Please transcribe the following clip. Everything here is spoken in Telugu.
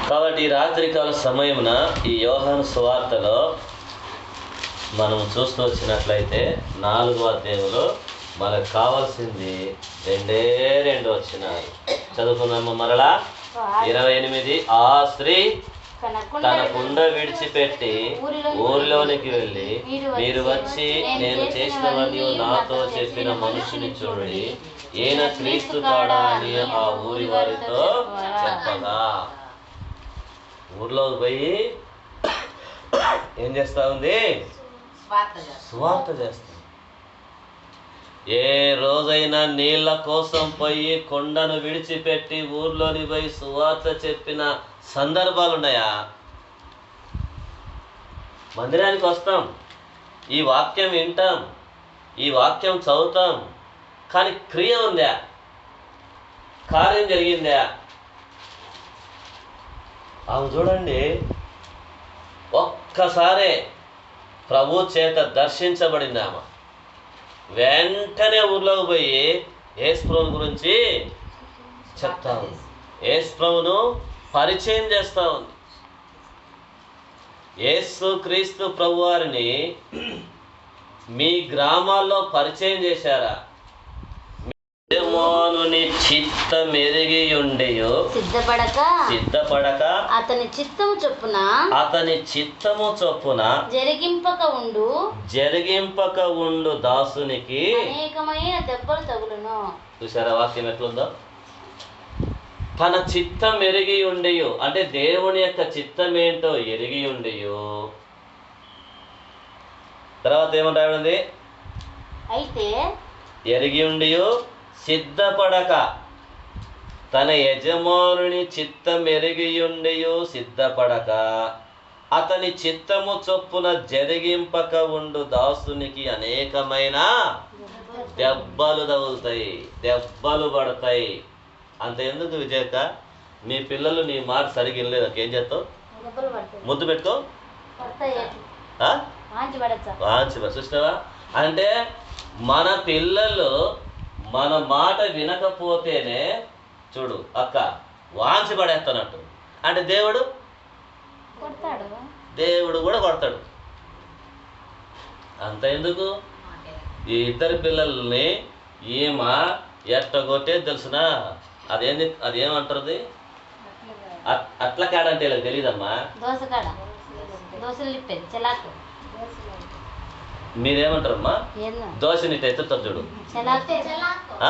కాబట్టి ఈ రాత్రికాల సమయమున ఈ యోహాను సువార్తలో మనం చూస్తూ వచ్చినట్లయితే 4వ అధ్యాయంలో మనకు కావాల్సింది 2 వచ్చినాయి. చదువుకుందాము మరలా. 28. ఆ స్త్రీ తన కుండ విడిచిపెట్టి ఊరిలోనికి వెళ్ళి, మీరు వచ్చి నేను చేసినవన్నీ నాతో చెప్పిన మనుషుని చూడండి, ఈయన క్రీస్తు కాడా అని ఆ ఊరి వారితో చెప్పగా, ఊర్లోకి పోయి ఏం చేస్తా ఉంది? సువార్త చేస్తుంది. ఏ రోజైనా నీళ్ళ కోసం పోయి కొండను విడిచిపెట్టి ఊర్లోని పోయి సువార్త చెప్పిన సందర్భాలు ఉన్నాయా? మందిరానికి వస్తాం, ఈ వాక్యం వింటాం, ఈ వాక్యం చదువుతాం, కానీ క్రియ ఉందా? కార్యం జరిగిందా? ఆమె చూడండి, ఒక్కసారే ప్రభు చేత దర్శించబడింది. ఆమె వెంటనే ఊర్లోకి పోయి యేసు ప్రభువుని గురించి చెప్తా ఉంది, యేసు ప్రభువును పరిచయం చేస్తా ఉంది. యేసు క్రీస్తు ప్రభు వారిని మీ గ్రామాల్లో పరిచయం చేశారా? యజమానుని చిత్తం ఎరిగి ఉండియు సిద్ధపడక అతని చిత్తము చొప్పున జరిగింపక ఉండు దాసునికి అనేకమైన దెబ్బలు తగులును. చూసారా వాక్యం ఎట్లుందో? తన చిత్తం ఎరిగి ఉండియు అంటే దేవుని యొక్క చిత్తం ఏంటో ఎరిగి ఉండియు. తర్వాత ఏమని రాయబడింది? అయితే ఎరిగి ఉండియు సిద్ధపడక, తన యజమానుని చిత్తం ఎరిగియుండియు సిద్ధపడక అతని చిత్తము చొప్పున జరిగింపక ఉండు దాసునికి అనేకమైన దెబ్బలు తగులుతాయి, దెబ్బలు పడతాయి. అంత ఎందుకు విజయక? మీ పిల్లలు నీ మాట సరిగ్గా వినలేదు, ఏం చేస్తావు? ముద్దు పెట్టుకో, చూసినావా? అంటే మన పిల్లలు మన మాట వినకపోతేనే చూడు అక్క వాంచి పడేస్తానట్టు. అంటే దేవుడు కూడా కొడతాడు. అంత ఎందుకు? ఈ ఇద్దరు పిల్లల్ని ఈమె ఎట్టగొట్టేది తెలుసునా? అదేమంటారు? అట్ల కాడ అంటే ఇలా తెలియదమ్మా. మీరేమంటారమ్మా? దోశని ఎత్తుతుంది చూడు.